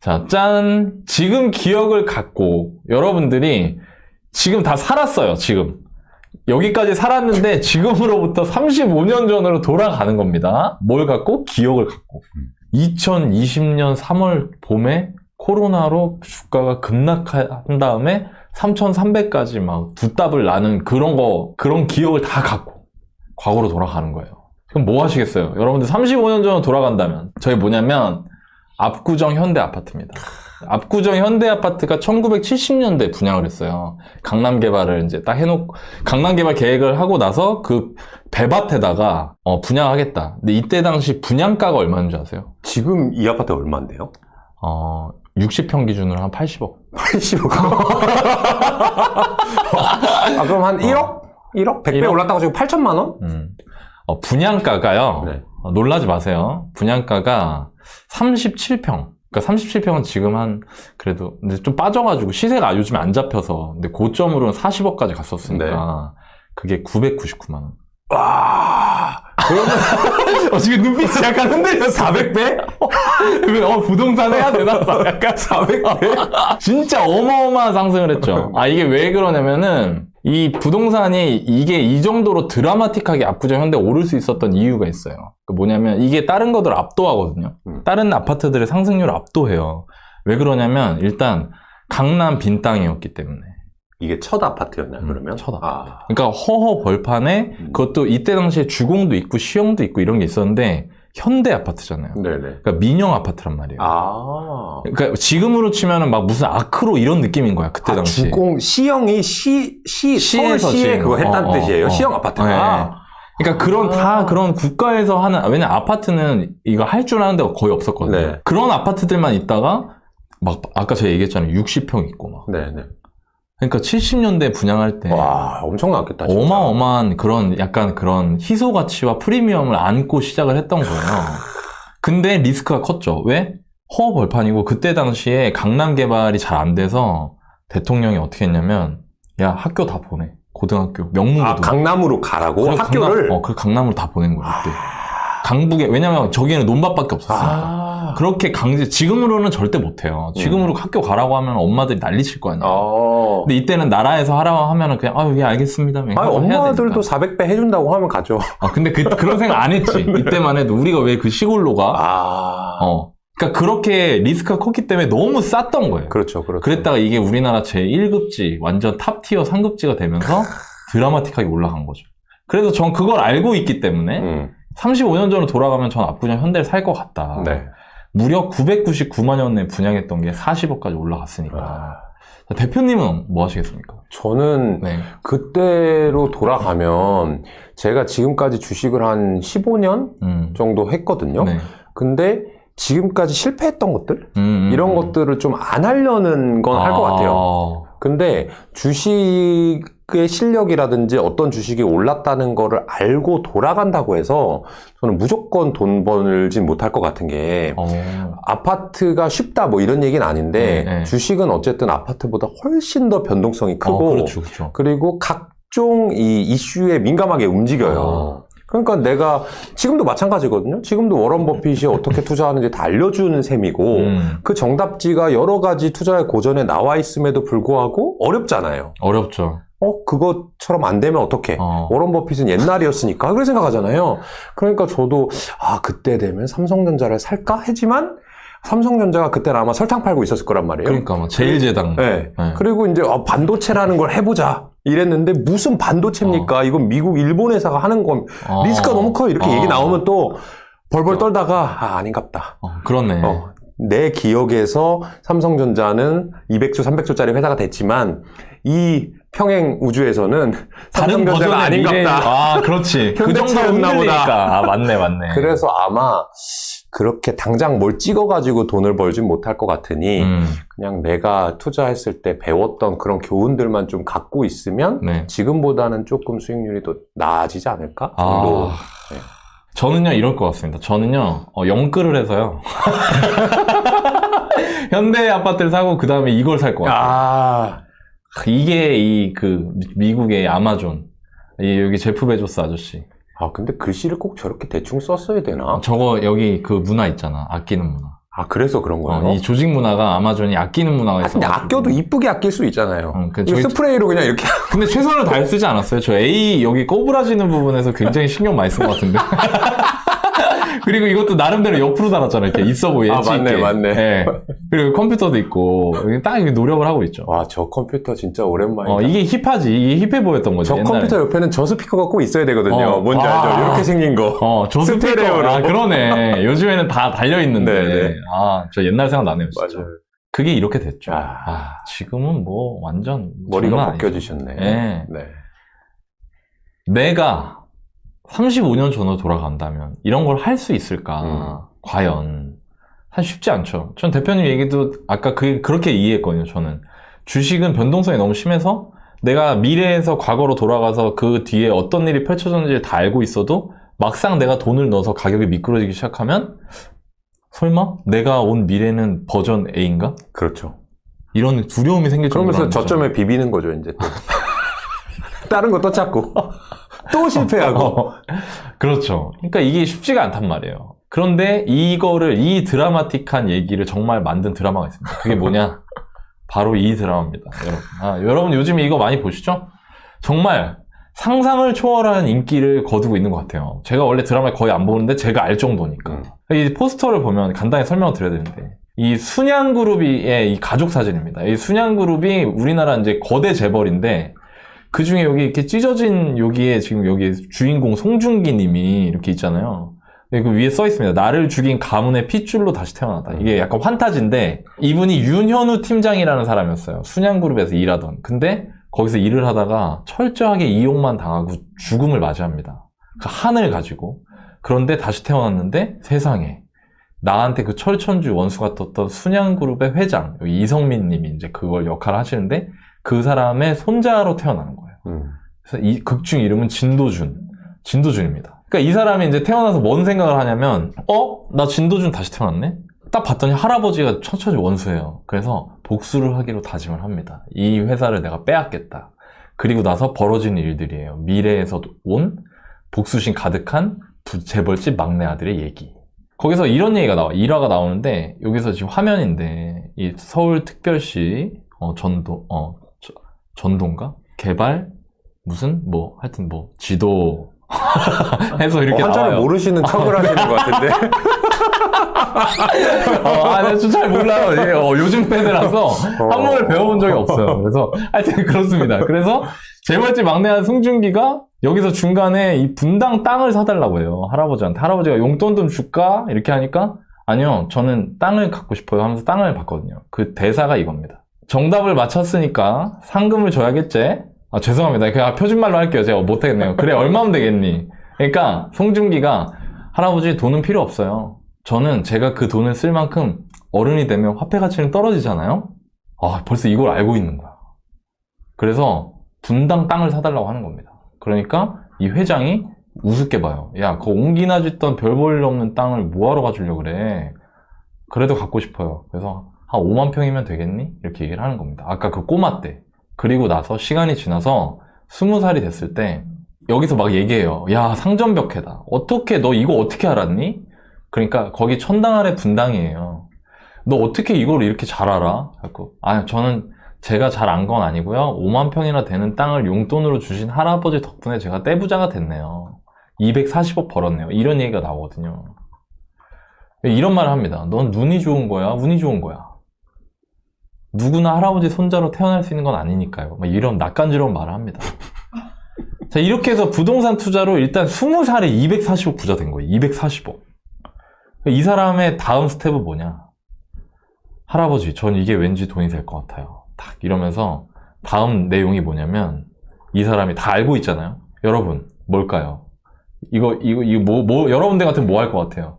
자, 짠! 지금 기억을 갖고 여러분들이 지금 다 살았어요, 지금. 여기까지 살았는데 지금으로부터 35년 전으로 돌아가는 겁니다. 뭘 갖고? 기억을 갖고. 2020년 3월 봄에 코로나로 주가가 급락한 다음에 3,300까지 막 두 답을 나는 그런 기억을 다 갖고 과거로 돌아가는 거예요. 그럼 뭐 하시겠어요? 여러분들 35년 전으로 돌아간다면 저희 뭐냐면 압구정 현대아파트입니다. 압구정 현대아파트가 1970년대에 분양을 했어요. 강남 개발을 이제 딱 해놓고 강남 개발 계획을 하고 나서 그 배밭에다가 분양하겠다. 근데 이때 당시 분양가가 얼마인지 아세요? 지금 이 아파트 얼마인데요? 60평 기준으로 한 80억. 80억. 그럼 한 1억? 1억? 100배 1억? 올랐다고 지금 8천만 원? 분양가가요. 네. 놀라지 마세요. 분양가가 37평. 그러니까 37평은 지금 그래도 근데 좀 빠져가지고 시세가 요즘에 안 잡혀서 근데 고점으로는 40억까지 갔었으니까 네. 그게 999만 원. 와. 그러면 지금 눈빛이 약간 흔들려. 400배? 부동산 해야 되나 봐. 약간 400배? 진짜 어마어마한 상승을 했죠. 이게 왜 그러냐면은 이 부동산이 이게 이 정도로 드라마틱하게 압구정 현대 오를 수 있었던 이유가 있어요. 뭐냐면 이게 다른 것들을 압도하거든요. 다른 아파트들의 상승률을 압도해요. 왜 그러냐면 일단 강남 빈 땅이었기 때문에. 이게 첫 아파트였나요, 그러면? 첫 아파트. 그러니까 허허 벌판에 그것도 이때 당시에 주공도 있고 시형도 있고 이런 게 있었는데 현대 아파트잖아요. 네네. 그러니까 민영 아파트란 말이에요. 그러니까 지금으로 치면은 막 무슨 아크로 이런 느낌인 거야 그때 당시. 주공 시형이 시에서 서울시에 그거 했다는 뜻이에요. 시형 네. 아파트가. 그러니까 다 그런 국가에서 하는 왜냐 아파트는 이거 할 줄 아는 데가 거의 없었거든요. 네. 그런 아파트들만 있다가 막 아까 제가 얘기했잖아요. 60평 있고 막. 네네. 그러니까 70년대 분양할 때 와, 엄청났겠다. 진짜. 어마어마한 그런 약간 그런 희소 가치와 프리미엄을 안고 시작을 했던 거예요. 근데 리스크가 컸죠. 왜? 허허 벌판이고 그때 당시에 강남 개발이 잘 안 돼서 대통령이 어떻게 했냐면 야 학교 다 보내. 고등학교 명문고등. 강남으로 가라고 학교를. 그 강남으로 다 보낸 거예요. 그때. 강북에 왜냐면 저기에는 논밭밖에 없었으니까. 그렇게 지금으로는 절대 못해요. 지금으로 학교 가라고 하면 엄마들이 난리칠 거 아니에요. 근데 이때는 나라에서 하라고 하면은 그냥 예 알겠습니다. 엄마들도 400배 해준다고 하면 가죠. 근데 그런 생각 안 했지. 이때만 해도 우리가 왜 그 시골로 가? 그러니까 그렇게 리스크가 컸기 때문에 너무 쌌던 거예요. 그렇죠. 그랬다가 이게 우리나라 제1급지 완전 탑티어 상급지가 되면서 드라마틱하게 올라간 거죠. 그래서 전 그걸 알고 있기 때문에 35년 전으로 돌아가면 전 압구정 현대를 살 것 같다. 네. 무려 999만 원에 분양했던 게 40억까지 올라갔으니까. 대표님은 뭐 하시겠습니까? 저는 그때로 돌아가면 제가 지금까지 주식을 한 15년 정도 했거든요. 근데 지금까지 실패했던 것들? 이런 것들을 좀 안 하려는 건 할 것 같아요. 근데 주식의 실력이라든지 어떤 주식이 올랐다는 거를 알고 돌아간다고 해서 저는 무조건 돈 벌진 못할 것 같은 게 아파트가 쉽다 뭐 이런 얘기는 아닌데 주식은 어쨌든 아파트보다 훨씬 더 변동성이 크고 그렇죠. 그리고 각종 이 이슈에 민감하게 움직여요. 그러니까 내가 지금도 마찬가지거든요. 지금도 워런 버핏이 어떻게 투자하는지 다 알려주는 셈이고 그 정답지가 여러 가지 투자의 고전에 나와 있음에도 불구하고 어렵잖아요. 어렵죠. 그것처럼 안 되면 어떡해. 워런 버핏은 옛날이었으니까 그렇게 생각하잖아요. 그러니까 저도 그때 되면 삼성전자를 살까? 하지만 삼성전자가 그때는 아마 설탕 팔고 있었을 거란 말이에요. 그러니까 제일제당. 그리고 이제 반도체라는 걸 해보자 이랬는데 무슨 반도체입니까? 이건 미국, 일본 회사가 하는 건 리스크가 너무 커요. 이렇게 얘기 나오면 또 벌벌 떨다가 아닌갑다. 그렇네. 내 기억에서 삼성전자는 200조, 300조짜리 회사가 됐지만 이 평행 우주에서는 삼성전자가 아닌갑다. 그렇지. 그 현대차였나 보다. 맞네. 그래서 아마 그렇게 당장 뭘 찍어가지고 돈을 벌진 못할 것 같으니 그냥 내가 투자했을 때 배웠던 그런 교훈들만 좀 갖고 있으면 지금보다는 조금 수익률이 더 나아지지 않을까? 정도. 저는요 이럴 것 같습니다. 저는요 영끌을 해서요 현대 아파트를 사고 그 다음에 이걸 살 것 같아요. 이게 미국의 아마존 여기 제프 베조스 아저씨. 근데 글씨를 꼭 저렇게 대충 썼어야 되나? 저거 여기 그 문화 있잖아. 아끼는 문화. 아, 그래서 그런 거예요? 이 조직 문화가 아마존이 아끼는 문화가 있어서. 근데 아껴도 이쁘게 아낄 수 있잖아요. 저희 스프레이로 그냥 이렇게. 근데 최선을 다해 쓰지 않았어요. 저 A 여기 꼬부라지는 부분에서 굉장히 신경 많이 쓴 것 같은데. 그리고 이것도 나름대로 옆으로 달았잖아요. 이렇게 있어 보이게. 아, 맞네, 맞네. 네. 그리고 컴퓨터도 있고 딱 이렇게 노력을 하고 있죠. 와, 저 컴퓨터 진짜 오랜만이다. 이게 힙하지. 이게 힙해 보였던 거죠. 저 옛날에. 컴퓨터 옆에는 저 스피커가 꼭 있어야 되거든요. 뭔지 알죠? 이렇게 생긴 거. 저 스테레오로. 아, 그러네. 요즘에는 다 달려있는데. 네네. 저 옛날 생각 나네요, 진짜. 맞아요. 그게 이렇게 됐죠. 지금은 뭐 완전 머리가 벗겨지셨네. 네. 네. 내가 35년 전으로 돌아간다면 이런 걸 할 수 있을까? 과연 사실 쉽지 않죠. 전 대표님 얘기도 아까 그렇게 이해했거든요. 저는 주식은 변동성이 너무 심해서 내가 미래에서 과거로 돌아가서 그 뒤에 어떤 일이 펼쳐졌는지를 다 알고 있어도 막상 내가 돈을 넣어서 가격이 미끄러지기 시작하면 설마 내가 온 미래는 버전 A인가? 그렇죠. 이런 두려움이 생길 정도로. 그러면서 저점에 비비는 거죠, 이제 또. 다른 거 또 찾고. 또 실패하고. 그렇죠. 그러니까 이게 쉽지가 않단 말이에요. 그런데 이 드라마틱한 얘기를 정말 만든 드라마가 있습니다. 그게 뭐냐? 바로 이 드라마입니다, 여러분. 여러분 요즘에 이거 많이 보시죠? 정말 상상을 초월한 인기를 거두고 있는 것 같아요. 제가 원래 드라마를 거의 안 보는데 제가 알 정도니까. 이 포스터를 보면 간단히 설명을 드려야 되는데, 이 순양그룹의 이 가족 사진입니다. 이 순양그룹이 우리나라 이제 거대 재벌인데, 그 중에 여기 이렇게 찢어진 여기에 지금 여기 주인공 송중기 님이 이렇게 있잖아요. 그 위에 써 있습니다. 나를 죽인 가문의 핏줄로 다시 태어났다. 이게 약간 환타지인데, 이분이 윤현우 팀장이라는 사람이었어요. 순양그룹에서 일하던. 근데 거기서 일을 하다가 철저하게 이용만 당하고 죽음을 맞이합니다. 그 한을 가지고. 그런데 다시 태어났는데 세상에 나한테 그 철천주 원수가 떴던 순양그룹의 회장, 여기 이성민 님이 이제 그걸 역할을 하시는데, 그 사람의 손자로 태어나는 거예요. 그래서 이 극중 이름은 진도준입니다. 그러니까 이 사람이 이제 태어나서 뭔 생각을 하냐면, 나 진도준 다시 태어났네? 딱 봤더니 할아버지가 철천주 원수예요. 그래서 복수를 하기로 다짐을 합니다. 이 회사를 내가 빼앗겠다. 그리고 나서 벌어지는 일들이에요. 미래에서 온 복수심 가득한 재벌집 막내 아들의 얘기. 거기서 이런 얘기가 나와. 일화가 나오는데, 여기서 지금 화면인데, 이 서울특별시 전동가? 개발? 하여튼 지도 해서 이렇게 한자를 나와요. 모르시는 척을 하시는 것 같은데. 내가 좀 잘 몰라요. 요즘 패드라서 한문을 배워본 적이 없어요. 그래서 하여튼 그렇습니다. 그래서 재벌집 막내 아들 송중기가 여기서 중간에 이 분당 땅을 사달라고 해요. 할아버지한테. 할아버지가 용돈 좀 줄까? 이렇게 하니까 아니요, 저는 땅을 갖고 싶어요 하면서 땅을 받거든요. 그 대사가 이겁니다. 정답을 맞췄으니까 상금을 줘야겠지? 죄송합니다. 그냥 표준말로 할게요. 제가 못하겠네요. 그래, 얼마면 되겠니? 그러니까 송중기가 할아버지 돈은 필요 없어요. 저는 제가 그 돈을 쓸 만큼 어른이 되면 화폐 가치는 떨어지잖아요? 벌써 이걸 알고 있는 거야. 그래서 분당 땅을 사달라고 하는 겁니다. 그러니까 이 회장이 우습게 봐요. 야, 그 옹기나 짓던 별 볼 일 없는 땅을 뭐하러 가주려고 그래? 그래도 갖고 싶어요. 그래서 한 5만 평이면 되겠니? 이렇게 얘기를 하는 겁니다. 아까 그 꼬마 때. 그리고 나서 시간이 지나서 20살이 됐을 때 여기서 막 얘기해요. 야, 상전벽해다. 어떻게 너 이거 어떻게 알았니? 그러니까 거기 천당 아래 분당이에요. 너 어떻게 이걸 이렇게 잘 알아? 저는 제가 잘 안 건 아니고요. 5만 평이나 되는 땅을 용돈으로 주신 할아버지 덕분에 제가 떼부자가 됐네요. 240억 벌었네요. 이런 얘기가 나오거든요. 이런 말을 합니다. 넌 눈이 좋은 거야? 운이 좋은 거야? 누구나 할아버지 손자로 태어날 수 있는 건 아니니까요. 이런 낯간지러운 말을 합니다. 자, 이렇게 해서 부동산 투자로 일단 20살에 240억 부자 된 거예요. 240억. 이 사람의 다음 스텝은 뭐냐? 할아버지, 전 이게 왠지 돈이 될 것 같아요. 딱 이러면서 다음 내용이 뭐냐면, 이 사람이 다 알고 있잖아요. 여러분, 뭘까요? 이거 여러분들 같으면 뭐 할 것 같아요?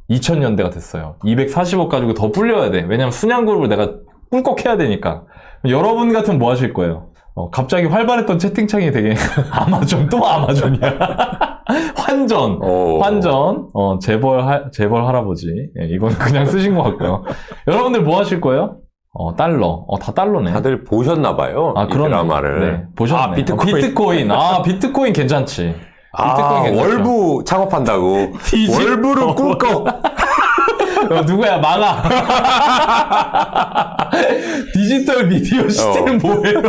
2000년대가 됐어요. 240억 가지고 더 불려야 돼. 왜냐면 순양그룹을 내가 꿀꺽 해야 되니까. 여러분 같으면 뭐 하실 거예요? 갑자기 활발했던 채팅창이 되게 아마존, 또 아마존이야. 환전, 재벌 할아버지. 이건 그냥 쓰신 것 같고요. 여러분들 뭐 하실 거예요? 달러. 다 달러네. 다들 보셨나봐요. 이 드라마를. 네, 보셨네. 비트코인. 비트코인 괜찮지. 비트코인 괜찮죠. 월부 창업한다고. 월부를 꿀꺽. 누구야, 망아. 디지털 미디어 시대는 뭐예요?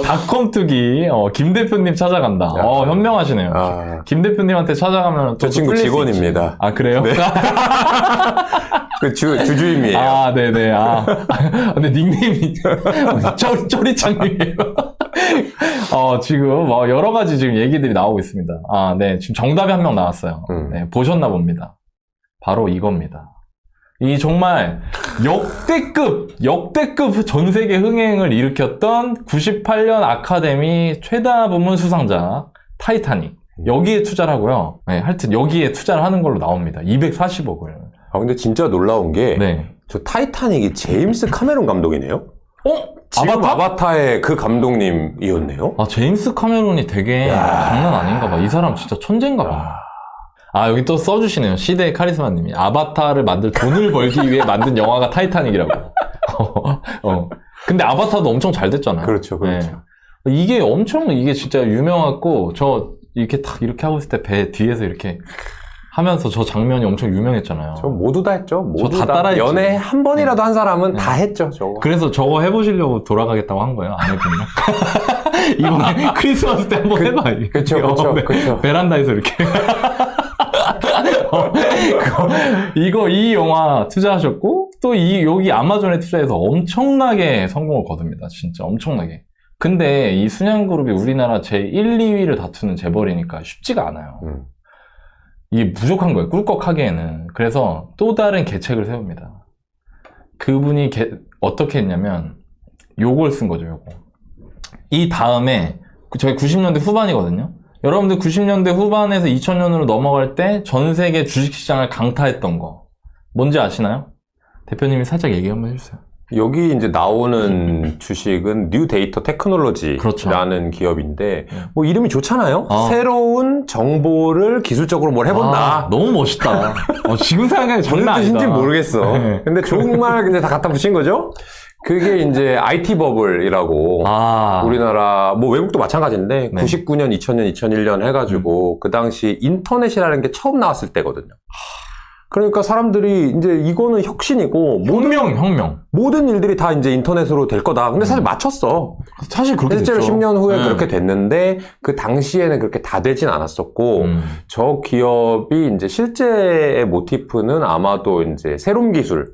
닷컴 투기, 김 대표님 찾아간다. 현명하시네요. 김 대표님한테 찾아가면 저 친구 직원입니다. 아, 그래요? 네. 그 주주임이에요. 아, 네네. 근데 닉네임이 쪼리짱님이에요. 지금 여러 가지 지금 얘기들이 나오고 있습니다. 네. 지금 정답이 한 명 나왔어요. 네, 보셨나 봅니다. 바로 이겁니다. 이 정말 역대급 전 세계 흥행을 일으켰던 98년 아카데미 최다 부문 수상작 타이타닉. 여기에 투자를 하고요. 네, 하여튼 여기에 투자를 하는 걸로 나옵니다. 240억을. 근데 진짜 놀라운 게, 저 타이타닉이 제임스 카메론 감독이네요? 지금 아바타의 그 감독님이었네요? 제임스 카메론이 되게 장난 아닌가 봐. 이 사람 진짜 천재인가 봐. 여기 또 써주시네요. 시대의 카리스마님이. 아바타를 만들 돈을 벌기 위해 만든 영화가 타이타닉이라고. 근데 아바타도 엄청 잘 됐잖아요. 그렇죠. 네. 이게 진짜 유명하고, 이렇게 탁 이렇게 하고 있을 때 배 뒤에서 이렇게 하면서 저 장면이 엄청 유명했잖아요. 저 모두 다 했죠. 모두 다 따라했죠. 연애 한 번이라도 한 사람은 다 했죠, 저거. 그래서 저거 해보시려고 돌아가겠다고 한 거예요, 아내분이랑. 이번에 크리스마스 때 한번 해봐. 그쵸. 베란다에서 이렇게. 이 영화 투자하셨고, 또 여기 아마존에 투자해서 엄청나게 성공을 거둡니다. 진짜 엄청나게. 근데 이 순양그룹이 우리나라 제1, 2위를 다투는 재벌이니까 쉽지가 않아요. 이게 부족한 거예요. 꿀꺽하기에는. 그래서 또 다른 계책을 세웁니다. 그분이 어떻게 했냐면 요걸 쓴 거죠. 요거. 이 다음에 저희 90년대 후반이거든요. 여러분들 90년대 후반에서 2000년으로 넘어갈 때 전 세계 주식시장을 강타했던 거 뭔지 아시나요? 대표님이 살짝 얘기 한번 해주세요. 여기 이제 나오는 주식은 뉴 데이터 테크놀로지라는 그렇죠. 기업인데, 뭐 이름이 좋잖아요? 새로운 정보를 기술적으로 뭘 해본다. 너무 멋있다. 지금 생각하면 장난 아니다. 무슨 뜻인지 모르겠어. 근데 정말 근데 다 갖다 붙인 거죠? 그게 이제 IT 버블이라고 우리나라 뭐 외국도 마찬가지인데 99년, 2000년, 2001년 해가지고 그 당시 인터넷이라는 게 처음 나왔을 때거든요. 그러니까 사람들이 이제 이거는 혁신이고 혁명 모든 일들이 다 이제 인터넷으로 될 거다. 근데 사실 맞췄어. 사실 그렇게 실제로 됐죠. 10년 후에 그렇게 됐는데 그 당시에는 그렇게 다 되진 않았었고 저 기업이 이제 실제의 모티프는 아마도 이제 세롬 기술이라고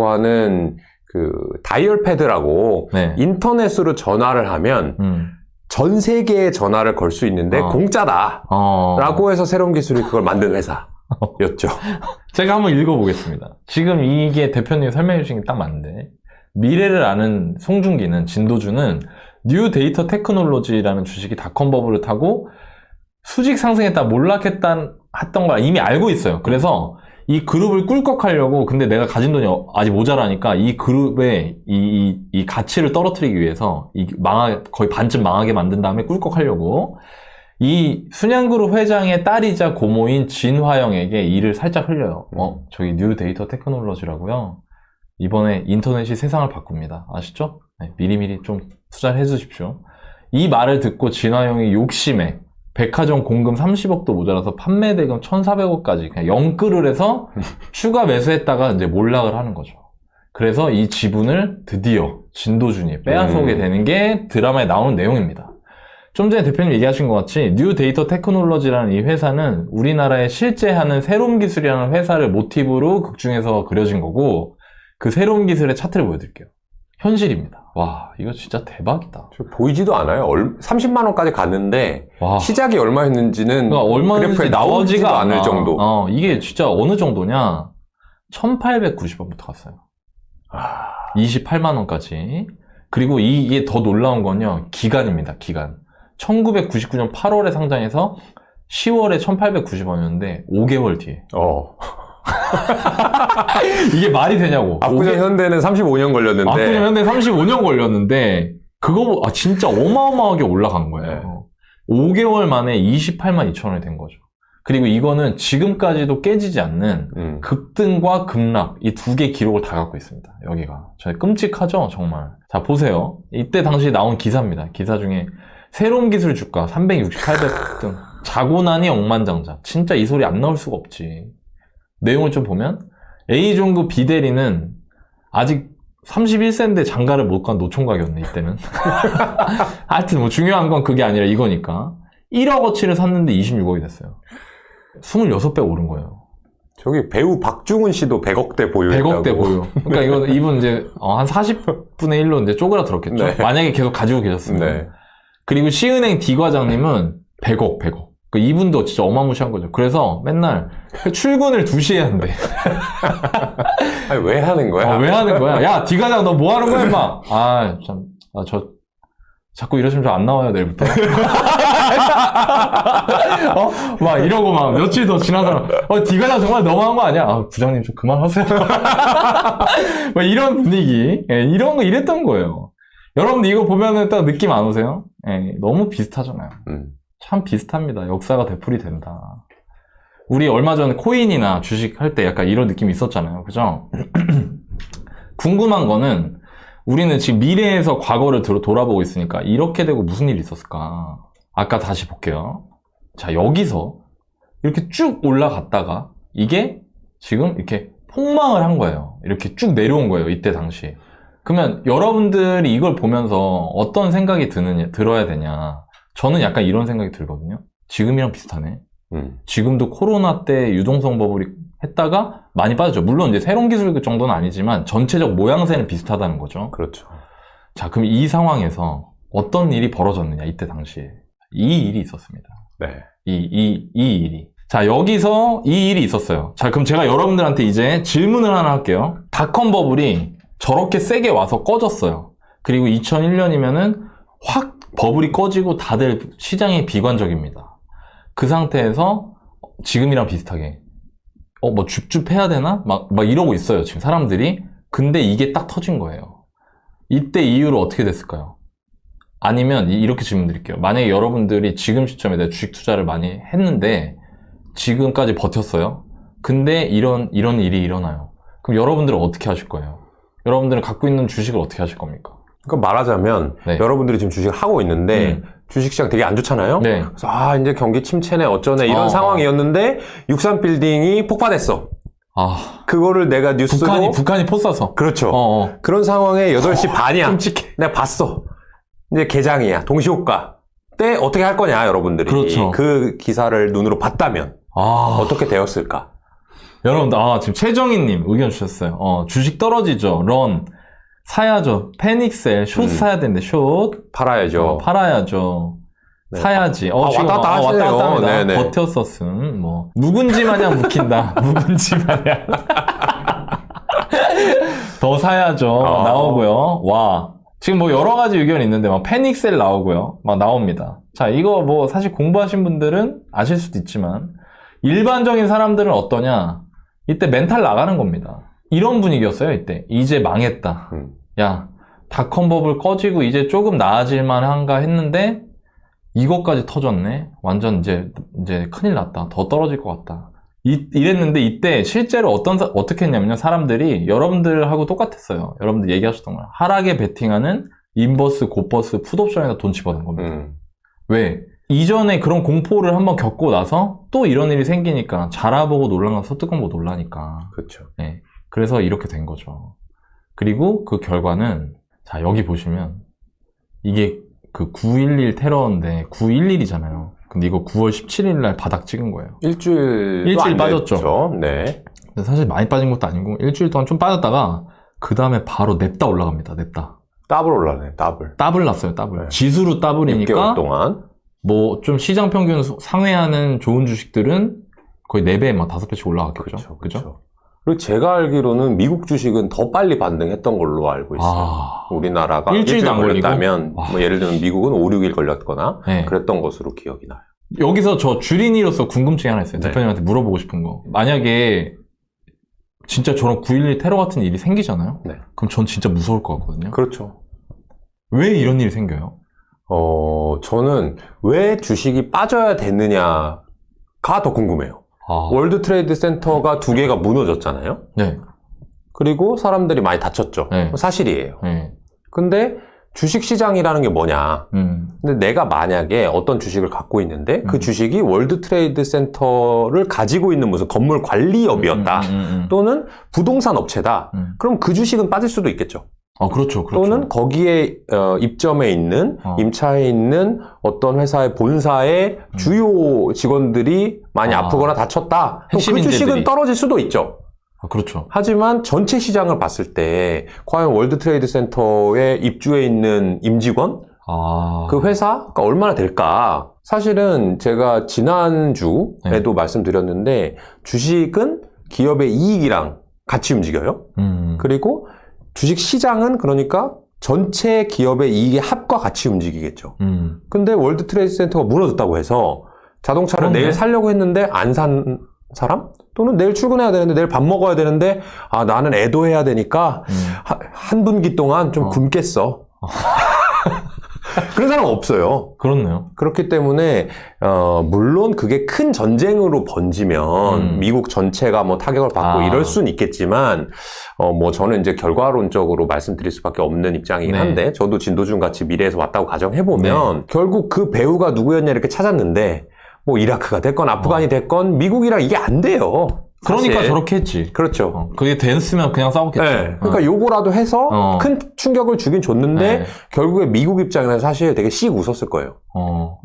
하는 그 다이얼 패드라고 인터넷으로 전화를 하면 전 세계에 전화를 걸 수 있는데 공짜다 라고 해서 세롬 기술이 그걸 만든 회사였죠. 제가 한번 읽어보겠습니다. 지금 이게 대표님이 설명해 주신 게 딱 맞는데, 미래를 아는 송중기는, 진도주는 뉴 데이터 테크놀로지라는 주식이 닷컴 버블을 타고 수직 상승했다 몰락했던 걸 이미 알고 있어요. 그래서 이 그룹을 꿀꺽하려고, 근데 내가 가진 돈이 아직 모자라니까 이 그룹의 이 가치를 떨어뜨리기 위해서 거의 반쯤 망하게 만든 다음에 꿀꺽하려고 이 순양그룹 회장의 딸이자 고모인 진화영에게 일을 살짝 흘려요. 저기 뉴 데이터 테크놀로지라고요. 이번에 인터넷이 세상을 바꿉니다. 아시죠? 네, 미리미리 좀 투자를 해주십시오. 이 말을 듣고 진화영이 욕심에 백화점 공금 30억도 모자라서 판매 대금 1,400억까지 그냥 영끌을 해서 추가 매수했다가 이제 몰락을 하는 거죠. 그래서 이 지분을 드디어 진도준이 빼앗아오게 되는 게 드라마에 나오는 내용입니다. 좀 전에 대표님 얘기하신 것 같이 뉴 데이터 테크놀로지라는 이 회사는 우리나라에 실제 하는 세롬 기술이라는 회사를 모티브로 극중에서 그려진 거고, 그 세롬 기술의 차트를 보여드릴게요. 현실입니다. 와, 이거 진짜 대박이다. 보이지도 않아요. 30만 원까지 갔는데 시작이 얼마였는지는 그러니까 얼마였는지 나오지가 않을 정도. 이게 진짜 어느 정도냐? 1890원부터 갔어요. 28만 원까지. 그리고 이게 더 놀라운 건요, 기간입니다. 기간. 1999년 8월에 상장해서 10월에 1890원이었는데 5개월 뒤에. 이게 말이 되냐고. 압구정 현대는 35년 걸렸는데. 압구정 현대 35년 걸렸는데 그거 진짜 어마어마하게 올라간 거예요. 5개월 만에 28만 2천 원이 된 거죠. 그리고 이거는 지금까지도 깨지지 않는 급등과 급락, 이 두 개 기록을 다 갖고 있습니다. 여기가. 정말 끔찍하죠, 정말. 자, 보세요. 이때 당시 나온 기사입니다. 기사 중에 새로운 기술 주가 368배 급등. 자고 나니 억만장자. 진짜 이 소리 안 나올 수가 없지. 내용을 좀 보면 A종구 B대리는 아직 31세인데 장가를 못 간 노총각이었네 이때는. 하여튼 뭐 중요한 건 그게 아니라 이거니까 1억어치를 샀는데 26억이 됐어요. 26배 오른 거예요. 저기 배우 박중훈 씨도 100억대 보유했다고. 100억대 보유. 그러니까 이분 이제 한 40분의 1로 이제 쪼그라들었겠죠. 네. 만약에 계속 가지고 계셨으면. 네. 그리고 시은행 D 과장님은 100억. 그 이분도 진짜 어마무시한 거죠. 그래서 맨날 출근을 2시에 한대. 아니, 왜 하는 거야? 왜 하는 거야? 야, D 과장 너 뭐 하는 거야, 임마? 자꾸 이러시면 저 안 나와요, 내일부터. 막 이러고 막 며칠 더 지나서, D 과장 정말 너무한 거 아니야? 부장님 좀 그만하세요. 막 이런 분위기. 예, 이런 거 이랬던 거예요. 여러분들 이거 보면은 딱 느낌 안 오세요? 예, 너무 비슷하잖아요. 참 비슷합니다. 역사가 되풀이 된다. 우리 얼마 전에 코인이나 주식 할 때 약간 이런 느낌이 있었잖아요. 그죠? 궁금한 거는 우리는 지금 미래에서 과거를 돌아보고 있으니까 이렇게 되고 무슨 일이 있었을까? 아까 다시 볼게요. 자, 여기서 이렇게 쭉 올라갔다가 이게 지금 이렇게 폭망을 한 거예요. 이렇게 쭉 내려온 거예요. 이때 당시. 그러면 여러분들이 이걸 보면서 어떤 생각이 들어야 되냐? 저는 약간 이런 생각이 들거든요. 지금이랑 비슷하네. 지금도 코로나 때 유동성 버블이 했다가 많이 빠졌죠. 물론 이제 새로운 기술 정도는 아니지만 전체적 모양새는 비슷하다는 거죠. 그렇죠. 자, 그럼 이 상황에서 어떤 일이 벌어졌느냐, 이때 당시에. 이 일이 있었습니다. 네. 이 일이. 자, 여기서 이 일이 있었어요. 자, 그럼 제가 여러분들한테 이제 질문을 하나 할게요. 닷컴 버블이 저렇게 세게 와서 꺼졌어요. 그리고 2001년이면은 확 버블이 꺼지고 다들 시장이 비관적입니다. 그 상태에서 지금이랑 비슷하게 뭐 줍줍해야 되나? 막 이러고 있어요, 지금 사람들이. 근데 이게 딱 터진 거예요. 이때 이후로 어떻게 됐을까요? 아니면 이렇게 질문 드릴게요. 만약에 여러분들이 지금 시점에 대해 주식 투자를 많이 했는데 지금까지 버텼어요. 근데 이런 일이 일어나요. 그럼 여러분들은 어떻게 하실 거예요? 여러분들은 갖고 있는 주식을 어떻게 하실 겁니까? 그러니까 말하자면 네. 여러분들이 지금 주식을 하고 있는데 주식시장 되게 안 좋잖아요. 네. 그래서 이제 경기 침체네 어쩌네 이런 상황이었는데 63빌딩이 폭파됐어. 그거를 내가 뉴스로 북한이 포쏴서. 그렇죠. 그런 상황에 8시 반이야. 끔찍해. 내가 봤어. 이제 개장이야. 동시호가 때 어떻게 할 거냐 여러분들이. 그렇죠. 그 기사를 눈으로 봤다면 어떻게 되었을까? 여러분들 지금 최정희님 의견 주셨어요. 주식 떨어지죠. 런 사야죠. 패닉셀 숏 사야 되는데 숏 팔아야죠. 팔아야죠. 네. 사야지. 지금 왔다 갔다 합니다. 네네. 버텼었음. 묵은지 마냥 묵힌다. 묵은지 마냥. 더 사야죠. 나오고요. 와. 지금 여러 가지 의견이 있는데 패닉셀 나오고요. 나옵니다. 자, 이거 사실 공부하신 분들은 아실 수도 있지만 일반적인 사람들은 어떠냐? 이때 멘탈 나가는 겁니다. 이런 분위기였어요, 이때. 이제 망했다. 야, 닷컴 버블 꺼지고 이제 조금 나아질 만한가 했는데 이것까지 터졌네. 완전 이제 큰일 났다. 더 떨어질 것 같다. 이랬는데 이때 실제로 어떻게 했냐면요. 사람들이 여러분들하고 똑같았어요. 여러분들 얘기하셨던 거야. 하락에 베팅하는 인버스, 곱버스, 풋옵션에다 돈 집어넣은 겁니다. 왜? 이전에 그런 공포를 한번 겪고 나서 또 이런 일이 생기니까 잘 알아보고 놀라가 소뚜껑 보고 놀라니까. 그렇죠. 네. 그래서 이렇게 된 거죠. 그리고 그 결과는 자, 여기 보시면 이게 그 9.11 테러인데 9.11이잖아요. 근데 이거 9월 17일 날 바닥 찍은 거예요. 일주일 빠졌죠. 됐죠. 네. 근데 사실 많이 빠진 것도 아니고 일주일 동안 좀 빠졌다가 그 다음에 바로 냅다 올라갑니다. 냅다. 더블 올라네. 더블. 더블 났어요. 더블. 네. 지수로 더블이니까 6개월 동안 좀 시장 평균 상회하는 좋은 주식들은 거의 4배, 5배씩 올라갔겠죠. 그렇죠. 그리고 제가 알기로는 미국 주식은 더 빨리 반등했던 걸로 알고 있어요. 우리나라가 일주일도 안 걸렸다면 예를 들면 미국은 5, 6일 걸렸거나 네. 그랬던 것으로 기억이 나요. 여기서 저 주린이로서 궁금증이 하나 있어요. 네. 대표님한테 물어보고 싶은 거. 만약에 진짜 저런 9.11 테러 같은 일이 생기잖아요. 네. 그럼 전 진짜 무서울 것 같거든요. 그렇죠. 왜 이런 일이 생겨요? 저는 왜 주식이 빠져야 됐느냐가 더 궁금해요. 월드 트레이드 센터가 2개가 무너졌잖아요. 네. 그리고 사람들이 많이 다쳤죠. 네. 사실이에요. 네. 근데 주식시장이라는 게 뭐냐. 근데 내가 만약에 어떤 주식을 갖고 있는데 그 주식이 월드 트레이드 센터를 가지고 있는 무슨 건물 관리업이었다. 또는 부동산 업체다. 그럼 그 주식은 빠질 수도 있겠죠. 그렇죠. 또는 거기에 입점해 있는 임차해 있는 어떤 회사의 본사의 주요 직원들이 많이 아프거나 다쳤다. 그 주식은 떨어질 수도 있죠. 그렇죠. 하지만 전체 시장을 봤을 때 과연 월드 트레이드 센터에 입주해 있는 임직원 그 회사가 얼마나 될까? 사실은 제가 지난주에도 말씀드렸는데 주식은 기업의 이익이랑 같이 움직여요. 그리고 주식 시장은 그러니까 전체 기업의 이익의 합과 같이 움직이겠죠. 근데 월드 트레이드 센터가 무너졌다고 해서 자동차를 내일 사려고 했는데 안 산 사람? 또는 내일 출근해야 되는데 내일 밥 먹어야 되는데 나는 애도해야 되니까 한 분기 동안 좀 굶겠어. 그런 사람 없어요. 그렇네요. 그렇기 때문에 물론 그게 큰 전쟁으로 번지면 미국 전체가 뭐 타격을 받고 이럴 수는 있겠지만 뭐 저는 이제 결과론적으로 말씀드릴 수밖에 없는 입장이긴 한데 저도 진도준 같이 미래에서 왔다고 가정해보면 결국 그 배우가 누구였냐 이렇게 찾았는데 뭐 이라크가 됐건 아프간이 됐건 미국이랑 이게 안 돼요. 그러니까 사실. 저렇게 했지. 그렇죠. 그게 됐으면 그냥 싸웠겠죠. 네. 그러니까 요거라도 해서 큰 충격을 주긴 줬는데 결국에 미국 입장에서 사실 되게 씩 웃었을 거예요.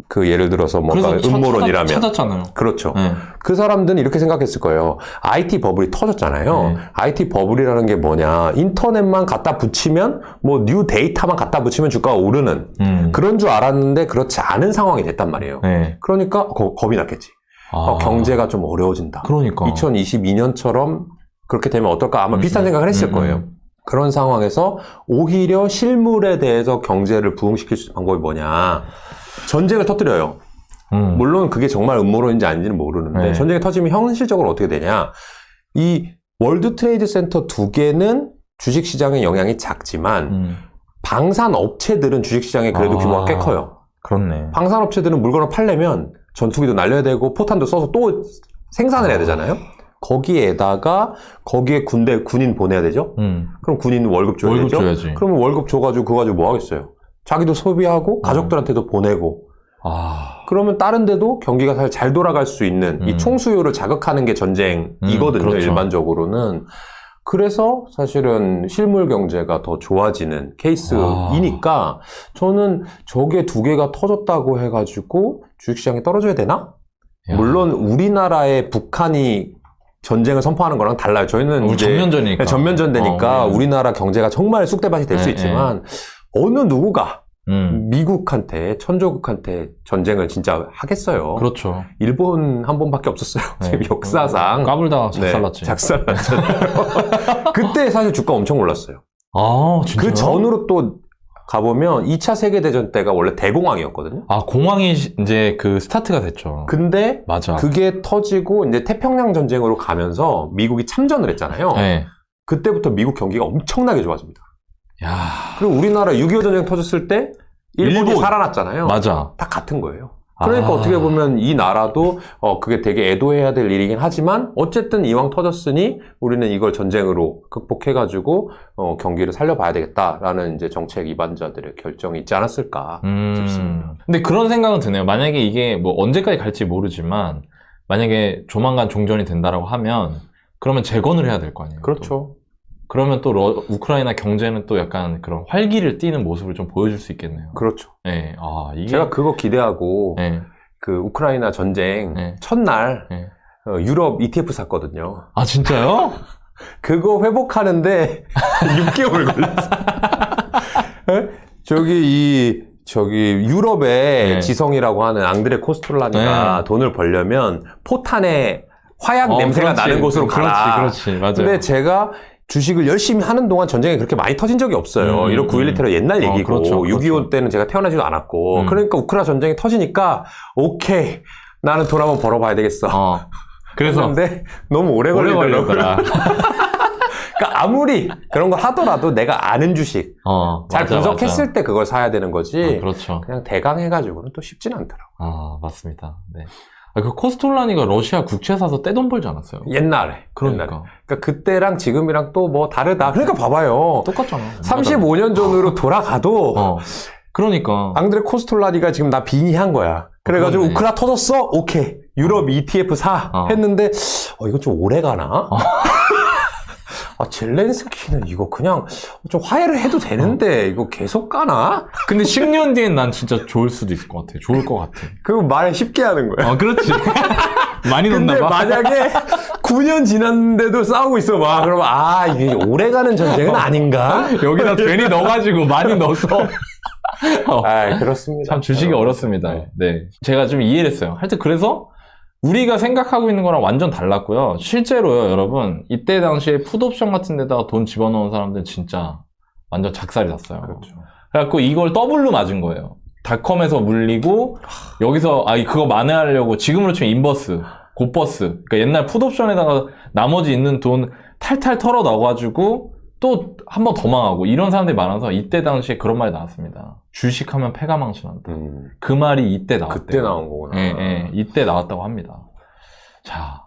그 예를 들어서 뭔가 음모론이라면 찾았잖아요. 그렇죠. 그 사람들은 이렇게 생각했을 거예요. IT 버블이 터졌잖아요. IT 버블이라는 게 뭐냐? 인터넷만 갖다 붙이면 뭐 뉴 데이터만 갖다 붙이면 주가가 오르는 그런 줄 알았는데 그렇지 않은 상황이 됐단 말이에요. 그러니까 겁이 났겠지. 경제가 좀 어려워진다. 그러니까. 2022년처럼 그렇게 되면 어떨까? 아마 비슷한 생각을 했을 거예요. 그런 상황에서 오히려 실물에 대해서 경제를 부흥시킬 수 있는 방법이 뭐냐? 전쟁을 터뜨려요. 물론 그게 정말 음모론인지 아닌지는 모르는데 전쟁이 터지면 현실적으로 어떻게 되냐? 이 월드 트레이드 센터 두 개는 주식시장의 영향이 작지만 방산업체들은 주식시장에 그래도 규모가 꽤 커요. 그렇네. 방산업체들은 물건을 팔려면 전투기도 날려야 되고 포탄도 써서 또 생산을 해야 되잖아요. 거기에다가 거기에 군인 보내야 되죠. 그럼 군인 월급 줘야 되죠. 줘야지. 그러면 월급 줘가지고 그거 가지고 뭐 하겠어요. 자기도 소비하고 가족들한테도 보내고. 그러면 다른 데도 경기가 사실 잘 돌아갈 수 있는 이 총수요를 자극하는 게 전쟁이거든요. 그렇죠. 일반적으로는. 그래서 사실은 실물 경제가 더 좋아지는 케이스이니까 저는 저게 두 개가 터졌다고 해가지고 주식시장이 떨어져야 되나? 물론 우리나라의 북한이 전쟁을 선포하는 거랑 달라요. 저희는 이제 전면전이니까. 전면전되니까 우리나라 경제가 정말 쑥대밭이 될 수 있지만 어느 누구가 미국한테 천조국한테 전쟁을 진짜 하겠어요. 그렇죠. 일본 한 번밖에 없었어요. 지금 역사상 까불다가 작살났지. 작살났잖아요. 그때 사실 주가 엄청 올랐어요. 진짜요? 그 전으로 또 가보면 2차 세계대전 때가 원래 대공황이었거든요. 공황이 이제 그 스타트가 됐죠. 근데 맞아. 그게 터지고 이제 태평양 전쟁으로 가면서 미국이 참전을 했잖아요. 그때부터 미국 경기가 엄청나게 좋아집니다. 그리고 우리나라 6.25 전쟁 터졌을 때 일본이 살아났잖아요. 맞아. 다 같은 거예요. 그러니까 어떻게 보면 이 나라도 그게 되게 애도해야 될 일이긴 하지만 어쨌든 이왕 터졌으니 우리는 이걸 전쟁으로 극복해가지고 경기를 살려봐야 되겠다라는 이제 정책 이반자들의 결정이 있지 않았을까 싶습니다. 근데 그런 생각은 드네요. 만약에 이게 뭐 언제까지 갈지 모르지만 만약에 조만간 종전이 된다라고 하면 그러면 재건을 해야 될 거 아니에요. 그렇죠. 또. 그러면 또 우크라이나 경제는 또 약간 그런 활기를 띠는 모습을 좀 보여줄 수 있겠네요. 그렇죠. 이게 제가 그거 기대하고 그 우크라이나 전쟁 첫날 유럽 ETF 샀거든요. 진짜요? 그거 회복하는데 6개월 걸렸어요. 저기 유럽의 지성이라고 하는 앙드레 코스톨라니가 돈을 벌려면 포탄에 화약 냄새가 나는 곳으로 가라. 그렇지, 맞아요. 근데 제가 주식을 열심히 하는 동안 전쟁이 그렇게 많이 터진 적이 없어요. 1.9.11 테러 옛날 얘기고 그렇죠. 6.25 때는 제가 태어나지도 않았고 그러니까 우크라이나 전쟁이 터지니까 오케이 나는 돈 한번 벌어봐야 되겠어. 그래서 근데 너무 오래 걸리더라고요. 그러니까 아무리 그런 걸 하더라도 내가 아는 주식 잘 분석했을 때 그걸 사야 되는 거지. 그렇죠. 그냥 대강 해가지고는 또 쉽진 않더라고요. 맞습니다. 네. 그 코스톨라니가 러시아 국채 사서 떼돈 벌지 않았어요? 옛날에. 그러니까 그때랑 지금이랑 또 뭐 다르다. 그러니까 봐봐요. 똑같잖아. 35년 전으로 돌아가도 그러니까 앙드레 코스톨라니가 지금 나 빙의한 거야. 그래가지고 그렇네. 우크라 터졌어? 오케이. 유럽 ETF 사. 했는데 이거 좀 오래 가나? 젤렌스키는 이거 그냥 좀 화해를 해도 되는데 이거 계속 가나? 근데 10년 뒤엔 난 진짜 좋을 수도 있을 것 같아. 좋을 것 같아. 그거 말 쉽게 하는 거야. 그렇지. 많이 근데 넣나 봐. 만약에 9년 지났는데도 싸우고 있어 봐. 그러면 이게 오래 가는 전쟁은 아닌가? 여기다 괜히 넣어가지고 많이 넣어서. 그렇습니다. 참 주식이 어렵습니다. 네. 제가 좀 이해를 했어요. 하여튼 그래서 우리가 생각하고 있는 거랑 완전 달랐고요. 실제로요, 여러분. 이때 당시에 풋옵션 같은 데다가 돈 집어넣은 사람들은 진짜 완전 작살이 났어요. 그렇죠. 그래갖고 이걸 더블로 맞은 거예요. 닷컴에서 물리고, 여기서, 그거 만회하려고, 지금으로 치면 인버스, 곧버스. 그러니까 옛날 풋옵션에다가 나머지 있는 돈 탈탈 털어 넣어가지고, 또 한 번 더 망하고, 이런 사람들이 많아서 이때 당시에 그런 말이 나왔습니다. 주식하면 패가 망신한다. 그 말이 이때 나왔대요. 그때 나온 거구나. 예, 이때 나왔다고 합니다. 자,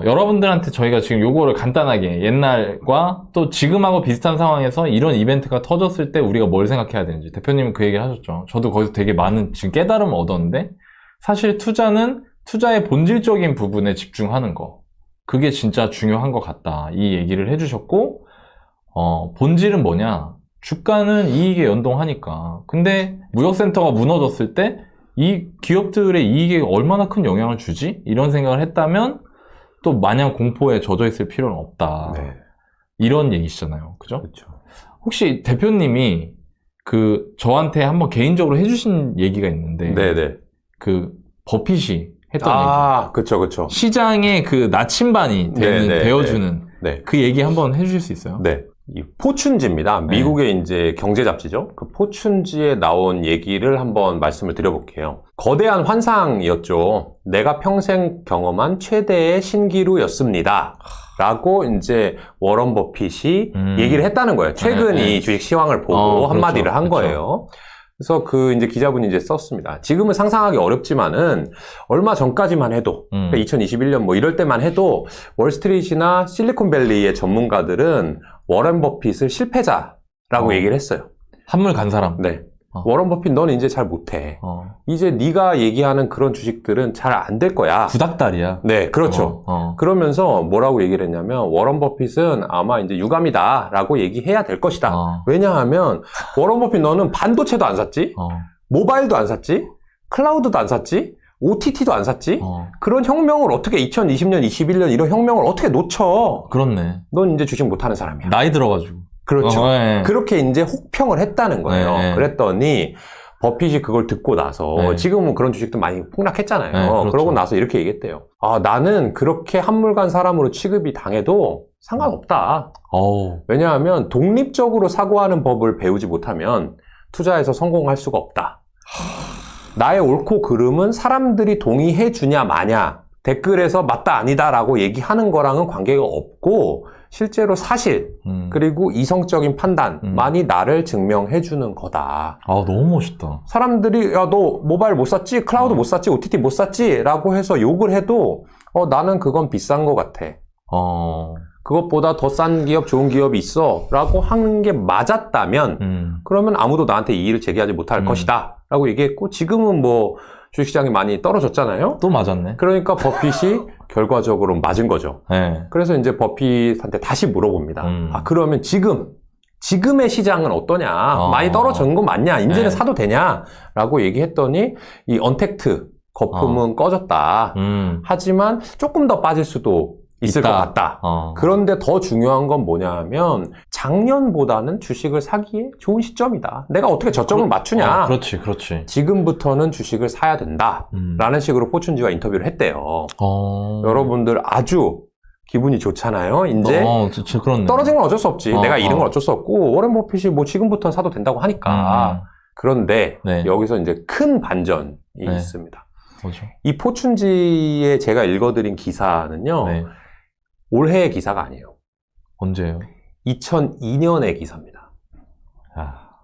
여러분들한테 저희가 지금 요거를 간단하게 옛날과 또 지금하고 비슷한 상황에서 이런 이벤트가 터졌을 때 우리가 뭘 생각해야 되는지 대표님은 그 얘기를 하셨죠. 저도 거기서 되게 많은 지금 깨달음을 얻었는데 사실 투자는 투자의 본질적인 부분에 집중하는 거. 그게 진짜 중요한 것 같다. 이 얘기를 해주셨고 본질은 뭐냐? 주가는 이익에 연동하니까. 근데 무역센터가 무너졌을 때 이 기업들의 이익에 얼마나 큰 영향을 주지? 이런 생각을 했다면 또 마냥 공포에 젖어 있을 필요는 없다. 네. 이런 얘기시잖아요. 그죠? 그렇죠. 혹시 대표님이 저한테 한번 개인적으로 해주신 얘기가 있는데 네네. 버핏이 했던 얘기. 그쵸. 시장의 나침반이 되어주는 네. 그 얘기 한번 해주실 수 있어요? 네. 이 포춘지입니다. 미국의 이제 경제 잡지죠. 그 포춘지에 나온 얘기를 한번 말씀을 드려볼게요. 거대한 환상이었죠. 내가 평생 경험한 최대의 신기루였습니다. 라고 이제 워런 버핏이 얘기를 했다는 거예요. 최근 이 주식 시황을 보고 한마디를 한 거예요. 그래서 이제 기자분이 이제 썼습니다. 지금은 상상하기 어렵지만은 얼마 전까지만 해도, 그러니까 2021년 뭐 이럴 때만 해도 월스트리트나 실리콘밸리의 전문가들은 워런 버핏을 실패자라고 얘기를 했어요. 한물 간 사람. 네. 워런 버핏 너는 이제 잘 못해. 이제 네가 얘기하는 그런 주식들은 잘 안 될 거야. 구닥다리야. 네, 그렇죠. 그러면서 뭐라고 얘기를 했냐면 워런 버핏은 아마 이제 유감이다라고 얘기해야 될 것이다. 왜냐하면 워런 버핏 너는 반도체도 안 샀지, 모바일도 안 샀지, 클라우드도 안 샀지, OTT도 안 샀지. 그런 혁명을 어떻게 2020년, 21년 이런 혁명을 어떻게 놓쳐? 그렇네. 넌 이제 주식 못하는 사람이야. 나이 들어가지고. 그렇죠. 네. 그렇게 이제 혹평을 했다는 거예요. 네. 그랬더니 버핏이 그걸 듣고 나서 지금은 그런 주식도 많이 폭락했잖아요. 그렇죠. 그러고 나서 이렇게 얘기했대요. 나는 그렇게 한물간 사람으로 취급이 당해도 상관없다. 왜냐하면 독립적으로 사고하는 법을 배우지 못하면 투자에서 성공할 수가 없다. 나의 옳고 그름은 사람들이 동의해 주냐 마냐 댓글에서 맞다 아니다 라고 얘기하는 거랑은 관계가 없고 실제로 사실 그리고 이성적인 판단만이 나를 증명해 주는 거다. 너무 멋있다. 사람들이 야, 너 모바일 못 샀지? 클라우드 못 샀지? OTT 못 샀지? 라고 해서 욕을 해도 나는 그건 비싼 것 같아. 그것보다 더 싼 기업, 좋은 기업이 있어 라고 하는 게 맞았다면 그러면 아무도 나한테 이의를 제기하지 못할 것이다 라고 얘기했고 지금은 뭐 주식시장이 많이 떨어졌잖아요. 또 맞았네. 그러니까 버핏이 결과적으로 맞은 거죠. 네. 그래서 이제 버핏한테 다시 물어봅니다. 그러면 지금의 시장은 어떠냐? 많이 떨어진 거 맞냐? 이제는 사도 되냐? 라고 얘기했더니 이 언택트 거품은 꺼졌다. 하지만 조금 더 빠질 수도 있을 것 같다. 그런데 더 중요한 건 뭐냐 하면 작년보다는 주식을 사기에 좋은 시점이다. 내가 어떻게 저점을 맞추냐. 그렇지. 지금부터는 주식을 사야 된다. 라는 식으로 포춘지가 인터뷰를 했대요. 여러분들 아주 기분이 좋잖아요. 이제 떨어진 건 어쩔 수 없지. 내가 잃은 건 어쩔 수 없고 워런 버핏이 뭐 지금부터는 사도 된다고 하니까. 그런데 여기서 이제 큰 반전이 있습니다. 뭐죠? 이 포춘지에 제가 읽어드린 기사는요. 올해의 기사가 아니에요. 언제예요? 2002년의 기사입니다.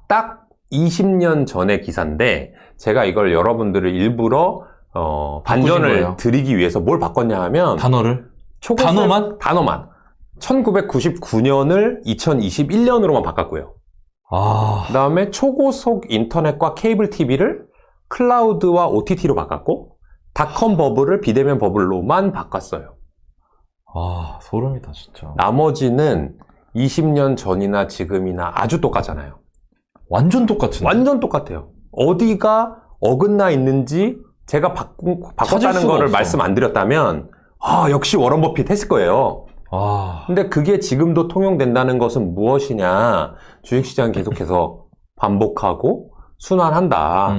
딱 20년 전의 기사인데 제가 이걸 여러분들을 일부러 반전을 드리기 위해서 뭘 바꿨냐 하면 단어를? 단어만? 1999년을 2021년으로만 바꿨고요. 그 다음에 초고속 인터넷과 케이블 TV를 클라우드와 OTT로 바꿨고 닷컴 버블을 비대면 버블로만 바꿨어요. 소름이다 진짜. 나머지는 20년 전이나 지금이나 아주 똑같잖아요. 완전 똑같은데? 완전 똑같아요. 어디가 어긋나 있는지 제가 바꿨다는 거를 말씀 안 드렸다면 역시 워런 버핏 했을 거예요. 근데 그게 지금도 통용된다는 것은 무엇이냐? 주식시장 계속해서 반복하고 순환한다.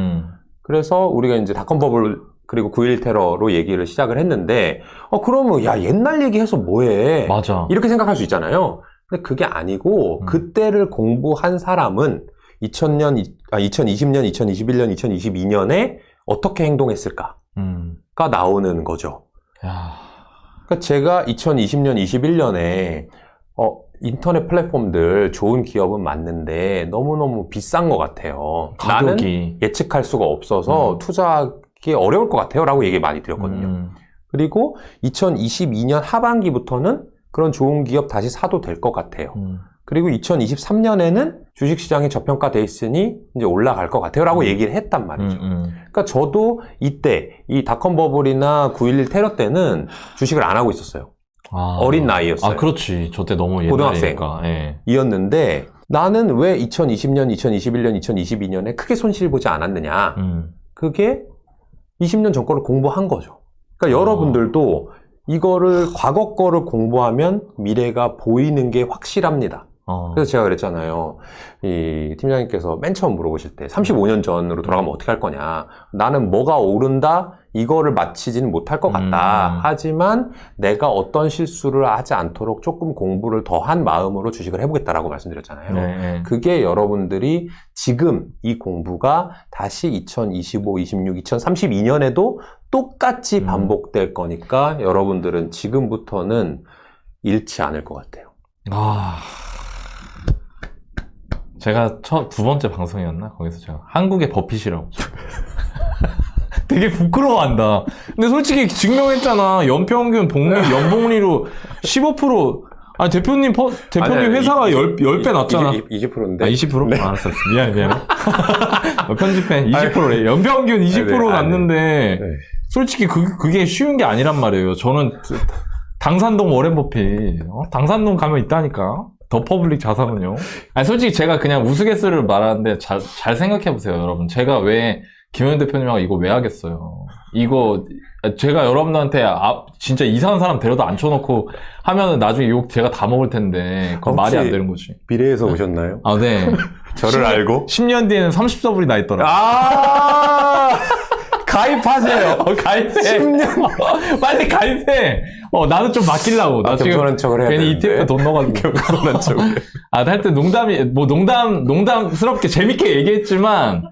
그래서 우리가 이제 닷컴 버블 그리고 9.11 테러로 얘기를 시작을 했는데 그러면 야 옛날 얘기해서 뭐해? 맞아. 이렇게 생각할 수 있잖아요. 근데 그게 아니고 그때를 공부한 사람은 2020년, 2021년, 2022년에 어떻게 행동했을까가 나오는 거죠. 그러니까 제가 2020년, 21년에 인터넷 플랫폼들 좋은 기업은 맞는데 너무너무 비싼 것 같아요. 가격이. 나는 예측할 수가 없어서 투자하기 어려울 것 같아요 라고 얘기 많이 드렸거든요. 그리고 2022년 하반기부터는 그런 좋은 기업 다시 사도 될 것 같아요. 그리고 2023년에는 주식시장이 저평가돼 있으니 이제 올라갈 것 같아요 라고 얘기를 했단 말이죠. 그러니까 저도 이때 이 닷컴 버블이나 9.11 테러 때는 주식을 안 하고 있었어요. 어린 나이였어요. 그렇지. 저 때 너무 옛날이니까. 이었는데 나는 왜 2020년, 2021년, 2022년에 크게 손실 보지 않았느냐. 그게 20년 전 거를 공부한 거죠. 그러니까 여러분들도 이거를 과거 거를 공부하면 미래가 보이는 게 확실합니다. 그래서 제가 그랬잖아요. 이 팀장님께서 맨 처음 물어보실 때 35년 전으로 돌아가면 어떻게 할 거냐. 나는 뭐가 오른다 이거를 맞히지는 못할 것 같다. 하지만 내가 어떤 실수를 하지 않도록 조금 공부를 더한 마음으로 주식을 해보겠다라고 말씀드렸잖아요. 그게 여러분들이 지금 이 공부가 다시 2025, 26, 2032년에도 똑같이 반복될 거니까 여러분들은 지금부터는 잃지 않을 것 같아요. 제가 두 번째 방송이었나? 거기서 제가 한국의 버핏이라고. 되게 부끄러워한다. 근데 솔직히 증명했잖아. 연평균 연봉리로 15%. 아니, 대표님 회사가 10배 낮잖아. 20%인데. 20%? 네. 알았어. 미안해. 편집해. 20%래. 연평균 20% 났는데, 솔직히 그게 쉬운 게 아니란 말이에요. 저는 당산동 워렌 버핏. 당산동 가면 있다니까. 더 퍼블릭 자산은요. 아니, 솔직히 제가 그냥 우스갯소리를 말하는데 잘 생각해보세요, 여러분. 제가 왜 김현 대표님하고 이거 왜 하겠어요? 이거 제가 여러분들한테 진짜 이상한 사람 데려다 앉혀놓고 하면은 나중에 욕 제가 다 먹을 텐데 그건 말이 안 되는 거지. 미래에서 오셨나요? 네. 저를 알고? 10년 뒤에는 30더블이 나 있더라고요. 가입하세요. 가입해. 10년. 빨리 가입해. 나는 좀 맡기려고. 나 지금 겸손한 척을 해야 괜히 되는데. ETF 돈 넣어가지고. 겸손한 척을. 하여튼 농담스럽게 재밌게 얘기했지만,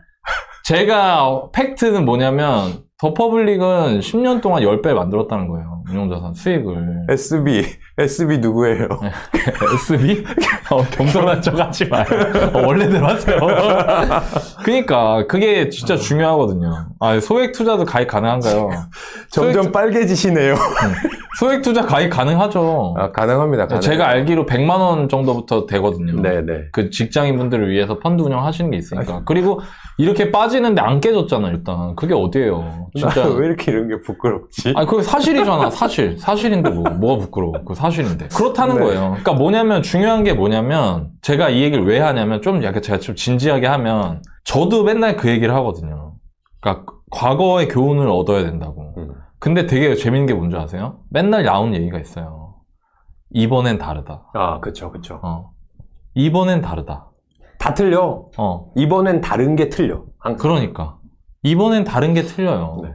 제가 팩트는 뭐냐면, 더 퍼블릭은 10년 동안 10배 만들었다는 거예요. 운용자산 수익을. SB 누구예요? SB? 겸손한 척 하지 마요. 원래대로 하세요. 그니까, 그게 진짜 중요하거든요. 소액 투자도 가입 가능한가요? 점점 빨개지시네요. 소액 투자 가입 가능하죠. 가능합니다. 제가 알기로 100만원 정도부터 되거든요. 네네. 그 직장인분들을 위해서 펀드 운영하시는 게 있으니까. 그리고 이렇게 빠지는데 안 깨졌잖아, 일단. 그게 어디예요? 진짜. 왜 이렇게 이런 게 부끄럽지? 그게 사실이잖아, 사실. 사실인데 뭐가 부끄러워. 그거 사실인데. 그렇다는 거예요. 그러니까 뭐냐면, 중요한 게 뭐냐면, 제가 이 얘기를 왜 하냐면, 제가 좀 진지하게 하면, 저도 맨날 그 얘기를 하거든요. 그러니까 과거의 교훈을 얻어야 된다고. 근데 되게 재밌는 게 뭔지 아세요? 맨날 나오는 얘기가 있어요. 이번엔 다르다. 그쵸. 이번엔 다르다. 다 틀려. 이번엔 다른 게 틀려. 그러니까. 이번엔 다른 게 틀려요. 네.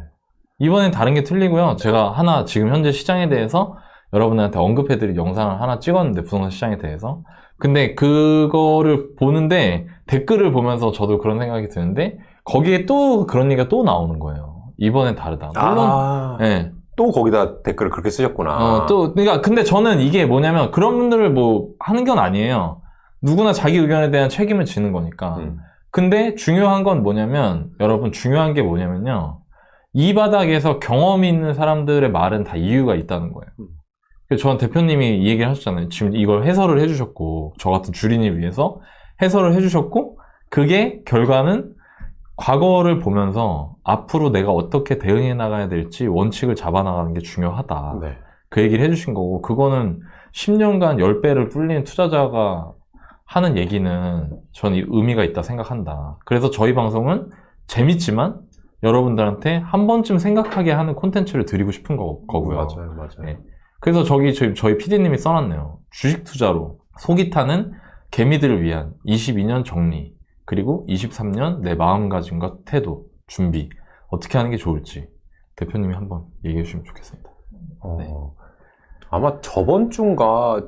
이번엔 다른 게 틀리고요. 제가 하나 지금 현재 시장에 대해서 여러분들한테 언급해드릴 영상을 하나 찍었는데, 부동산 시장에 대해서. 근데 그거를 보는데 댓글을 보면서 저도 그런 생각이 드는데, 거기에 또 그런 얘기가 또 나오는 거예요. 이번엔 다르다. 물론, 네. 또 거기다 댓글을 그렇게 쓰셨구나. 그러니까, 근데 저는 이게 뭐냐면, 그런 분들을 하는 건 아니에요. 누구나 자기 의견에 대한 책임을 지는 거니까. 근데 중요한 건 뭐냐면, 여러분, 중요한 게 뭐냐면요. 이 바닥에서 경험이 있는 사람들의 말은 다 이유가 있다는 거예요. 그래서 저한 대표님이 이 얘기를 하셨잖아요. 지금 이걸 해설을 해주셨고, 저 같은 주린을 위해서 해설을 해주셨고, 그게 결과는 과거를 보면서 앞으로 내가 어떻게 대응해 나가야 될지 원칙을 잡아 나가는 게 중요하다. 네. 그 얘기를 해주신 거고, 그거는 10년간 10배를 불린 투자자가 하는 얘기는 저는 의미가 있다 생각한다. 그래서 저희 방송은 재밌지만 여러분들한테 한 번쯤 생각하게 하는 콘텐츠를 드리고 싶은 거고요. 맞아요, 맞아요. 네. 그래서 저희 PD님이 써놨네요. 주식 투자로 속이 타는 개미들을 위한 22년 정리, 그리고 23년 내 마음가짐과 태도, 준비, 어떻게 하는 게 좋을지 대표님이 한번 얘기해 주시면 좋겠습니다. 네. 아마 저번 주인가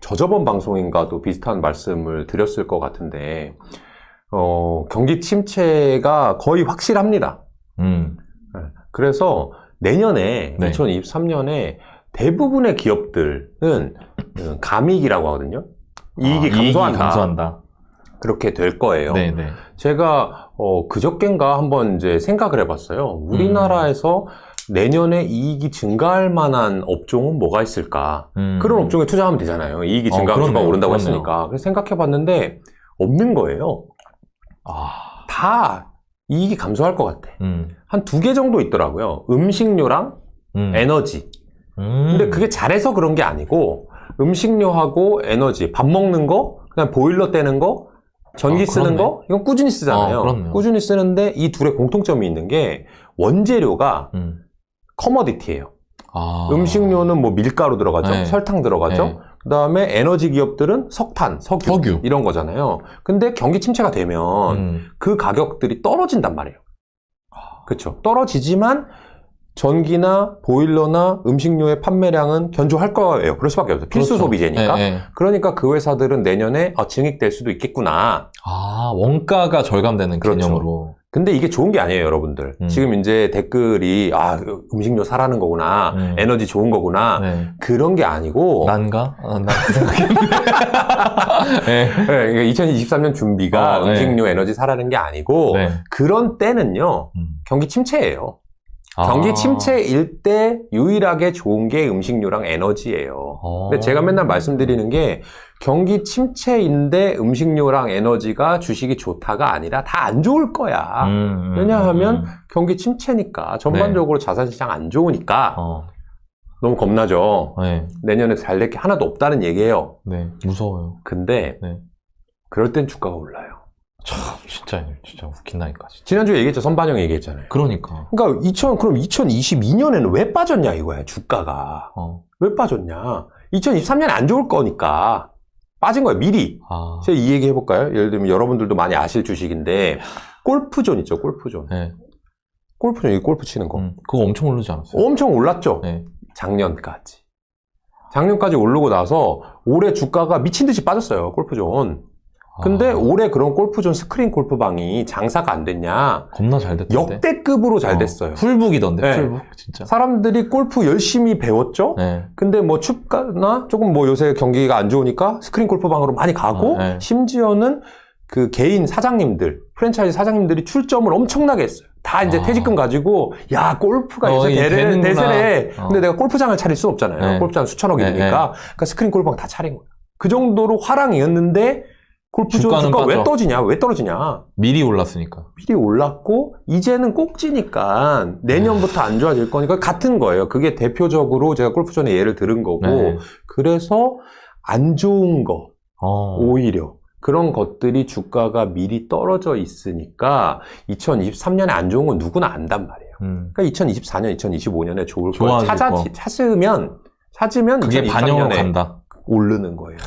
저저번 방송인가도 비슷한 말씀을 드렸을 것 같은데 경기 침체가 거의 확실합니다. 그래서 내년에 네. 2023년에 대부분의 기업들은 감익이라고 하거든요. 이익이 감소한다. 그렇게 될 거예요. 네네. 제가 그저껜가 한번 이제 생각을 해봤어요. 우리나라에서 내년에 이익이 증가할 만한 업종은 뭐가 있을까? 그런 업종에 투자하면 되잖아요. 이익이 증가하면 주가가 오른다고 했으니까. 그래서 생각해봤는데 없는 거예요. 다 이익이 감소할 것 같아. 한 2개 정도 있더라고요. 음식료랑 에너지. 근데 그게 잘해서 그런 게 아니고 음식료하고 에너지, 밥 먹는 거, 그냥 보일러 떼는 거, 전기 쓰는 거, 이건 꾸준히 쓰잖아요. 꾸준히 쓰는데 이 둘의 공통점이 있는 게 원재료가 커머디티예요. 음식료는 뭐 밀가루 들어가죠. 네. 설탕 들어가죠. 네. 그 다음에 에너지 기업들은 석탄, 석유 이런 거잖아요. 근데 경기 침체가 되면 그 가격들이 떨어진단 말이에요. 그렇죠. 떨어지지만 전기나 보일러나 음식료의 판매량은 견조할 거예요. 그럴 수밖에 없어요. 필수 그렇죠. 소비재니까. 네, 네. 그러니까 그 회사들은 내년에 증익될 수도 있겠구나. 원가가 절감되는 그렇죠. 개념으로. 근데 이게 좋은 게 아니에요, 여러분들. 지금 이제 댓글이 음식료 사라는 거구나, 에너지 좋은 거구나. 네. 그런 게 아니고 난가? 난 그 생각했는데. 네. 네, 2023년 준비가 음식료, 에너지 사라는 게 아니고 네. 그런 때는요, 경기 침체예요. 경기 침체일 때 유일하게 좋은 게 음식료랑 에너지예요. 근데 제가 맨날 말씀드리는 게 경기 침체인데 음식료랑 에너지가 주식이 좋다가 아니라 다 안 좋을 거야. 왜냐하면 경기 침체니까 전반적으로 자산시장 안 좋으니까 너무 겁나죠. 네. 내년에 잘 될 게 하나도 없다는 얘기예요. 네, 무서워요. 근데 그럴 땐 주가가 올라요. 참 진짜 웃긴다니까. 진짜. 지난주에 얘기했죠. 선반영 얘기했잖아요. 그러니까 2022년에는 왜 빠졌냐 이거야, 주가가. 왜 빠졌냐. 2023년에 안 좋을 거니까 빠진 거예요, 미리. 제가 이 얘기 해볼까요? 예를 들면 여러분들도 많이 아실 주식인데 골프존 있죠, 골프존. 네. 골프존, 이 골프 치는 거. 그거 엄청 오르지 않았어요? 엄청 올랐죠. 네. 작년까지 오르고 나서 올해 주가가 미친 듯이 빠졌어요, 골프존. 근데 올해 그런 골프존 스크린 골프방이 장사가 안 됐냐? 겁나 잘 됐던데. 역대급으로 잘 됐어요. 풀북이던데, 네. 풀북. 진짜. 사람들이 골프 열심히 배웠죠? 네. 근데 뭐 춥거나 조금 뭐 요새 경기가 안 좋으니까 스크린 골프방으로 많이 가고, 네. 심지어는 그 개인 사장님들, 프랜차이즈 사장님들이 출점을 엄청나게 했어요. 다 이제 퇴직금 가지고, 야, 골프가 요새 대세래. 근데 내가 골프장을 차릴 수 없잖아요. 네. 골프장 수천억이 네. 드니까. 그러니까 스크린 골프방 다 차린 거예요. 그 정도로 화랑이었는데, 골프존 주가 왜 떨어지냐? 왜 떨어지냐? 미리 올랐으니까. 미리 올랐고, 이제는 꼭지니까 내년부터 안 좋아질 거니까 같은 거예요. 그게 대표적으로 제가 골프존의 예를 들은 거고, 네. 그래서 안 좋은 거, 오히려. 그런 것들이 주가가 미리 떨어져 있으니까 2023년에 안 좋은 건 누구나 안단 말이에요. 그러니까 2024년, 2025년에 좋을 걸 찾으면 그게 2023년에 반영으로 간다. 오르는 거예요.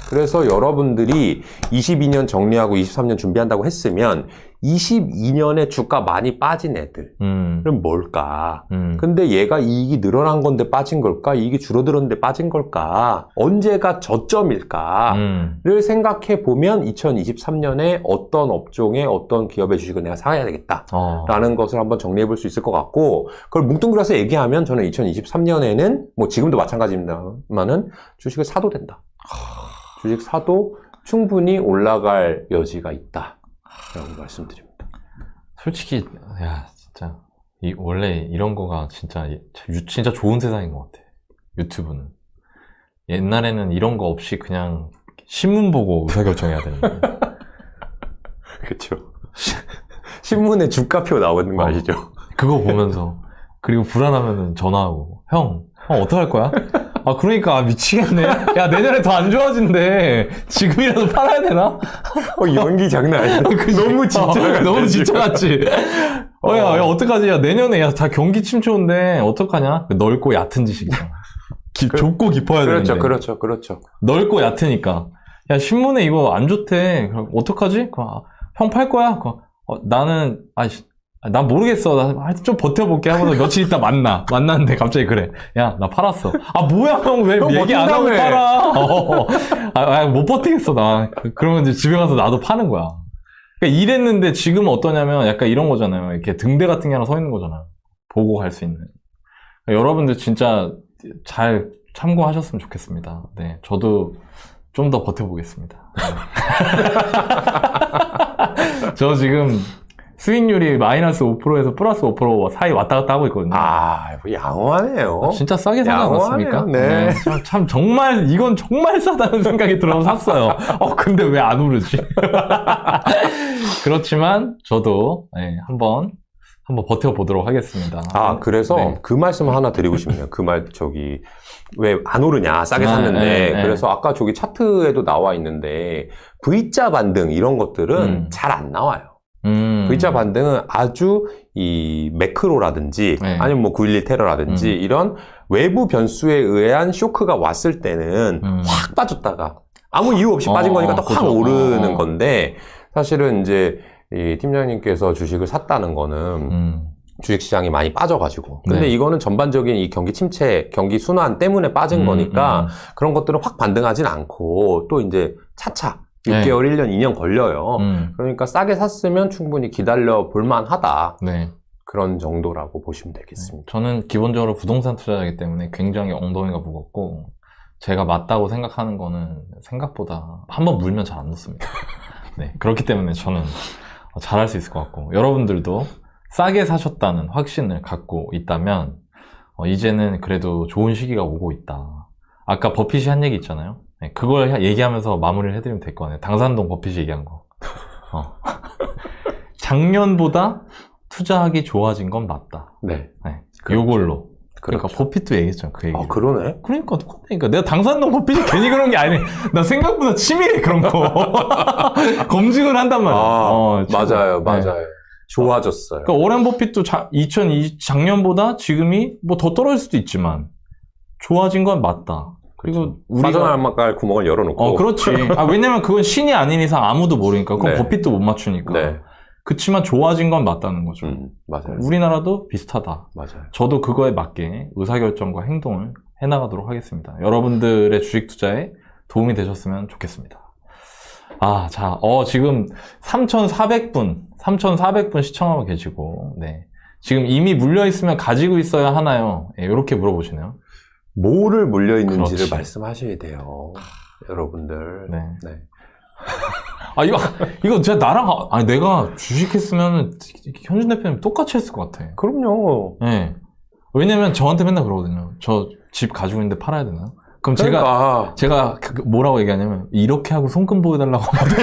그래서 여러분들이 22년 정리하고 23년 준비한다고 했으면 22년에 주가 많이 빠진 애들은 뭘까? 근데 얘가 이익이 늘어난 건데 빠진 걸까? 이익이 줄어들었는데 빠진 걸까? 언제가 저점일까를 생각해 보면 2023년에 어떤 업종에 어떤 기업의 주식을 내가 사야 되겠다 라는 것을 한번 정리해 볼 수 있을 것 같고, 그걸 뭉뚱그려서 얘기하면 저는 2023년에는 뭐 지금도 마찬가지입니다만은 주식을 사도 된다. 주식 사도 충분히 올라갈 여지가 있다 라고 말씀드립니다. 솔직히 진짜 원래 이런 거가 진짜 좋은 세상인 것 같아. 유튜브는. 옛날에는 이런 거 없이 그냥 신문 보고 의사결정해야 되는데. 그쵸. 신문에 주가표 나오는 거 아시죠? 그거 보면서. 그리고 불안하면은 전화하고. 형 어떡할 거야? 그러니까 미치겠네. 야, 내년에 더 안 좋아진대. 지금이라도 팔아야 되나? 연기 장난 아니야. 너무 진짜 같아. 너무 진짜 같지? 야, 어떡하지? 야, 내년에, 다 경기 침체 온대. 어떡하냐? 넓고 얕은 지식이잖아. 좁고 깊어야 되는데. 그렇죠. 넓고 얕으니까. 야, 신문에 이거 안 좋대. 어떡하지? 형 팔 거야? 나는, 난 모르겠어. 하여튼 좀 버텨볼게 하면서 며칠 있다 만났는데 갑자기 그래. 야, 나 팔았어. 뭐야, 형, 왜 얘기 안 하고 팔아? 못 버티겠어, 나. 그러면 이제 집에 가서 나도 파는 거야. 그러니까 이랬는데 지금은 어떠냐면 약간 이런 거잖아요. 이렇게 등대 같은 게 하나 서 있는 거잖아요. 보고 갈 수 있는. 그러니까 여러분들 진짜 잘 참고하셨으면 좋겠습니다. 네. 저도 좀 더 버텨보겠습니다. 네. 저 지금 수익률이 마이너스 5%에서 플러스 5% 사이 왔다 갔다 하고 있거든요. 양호하네요. 진짜 싸게 사지 않았습니까? 네. 참 이건 정말 싸다는 생각이 들어서 샀어요. 근데 왜 안 오르지? 그렇지만 저도 한번 버텨보도록 하겠습니다. 그래서 네. 그 말씀 하나 드리고 싶네요. 왜 안 오르냐, 싸게 샀는데. 그래서 아까 저기 차트에도 나와 있는데, V자 반등 이런 것들은 잘 안 나와요. V자 반등은 아주 이 매크로라든지 아니면 뭐 9.11 테러라든지 이런 외부 변수에 의한 쇼크가 왔을 때는 확 빠졌다가 아무 이유 없이 빠진 거니까 또 확 오르는 건데, 사실은 이제 이 팀장님께서 주식을 샀다는 거는 주식시장이 많이 빠져가지고. 근데 이거는 전반적인 이 경기 침체, 경기 순환 때문에 빠진 거니까 그런 것들은 확 반등하진 않고 또 이제 차차 6개월, 1년, 2년 걸려요. 그러니까 싸게 샀으면 충분히 기다려 볼만하다. 네. 그런 정도라고 보시면 되겠습니다. 저는 기본적으로 부동산 투자자이기 때문에 굉장히 엉덩이가 무겁고 제가 맞다고 생각하는 거는 생각보다 한번 물면 잘 안 놓습니다. 네. 그렇기 때문에 저는 잘할 수 있을 것 같고 여러분들도 싸게 사셨다는 확신을 갖고 있다면 이제는 그래도 좋은 시기가 오고 있다. 아까 버핏이 한 얘기 있잖아요. 네, 그걸 얘기하면서 마무리를 해드리면 될 거 아니에요. 당산동 버핏이 얘기한 거. 작년보다 투자하기 좋아진 건 맞다. 네. 그렇죠. 요걸로. 그러니까 그렇죠. 버핏도 얘기했잖아. 그 얘기. 그러네. 그러니까 내가 당산동 버핏이 괜히 그런 게 아니에요. 나 생각보다 치밀해 그런 거. 검증을 한단 말이야. 맞아요. 네. 좋아졌어요. 그러니까 오렌 버핏도 작년보다 지금이 뭐 더 떨어질 수도 있지만 좋아진 건 맞다. 그리고 빠져나갈 구멍을 열어놓고. 그렇지. 왜냐면 그건 신이 아닌 이상 아무도 모르니까. 그건 버핏도 못 맞추니까. 네. 그치만 좋아진 건 맞다는 거죠. 맞아요. 우리나라도 비슷하다. 맞아요. 저도 그거에 맞게 의사결정과 행동을 해나가도록 하겠습니다. 여러분들의 주식 투자에 도움이 되셨으면 좋겠습니다. 자, 지금 3,400분 시청하고 계시고, 네. 지금 이미 물려있으면 가지고 있어야 하나요? 이렇게 물어보시네요. 뭐를 물려있는지를 말씀하셔야 돼요. 여러분들. 네. 네. 이거 진짜 내가 주식했으면 현준 대표님 똑같이 했을 것 같아. 그럼요. 네. 왜냐면 저한테 맨날 그러거든요. 저 집 가지고 있는데 팔아야 되나요? 그럼 제가 뭐라고 얘기하냐면, 이렇게 하고 손금 보여달라고 하면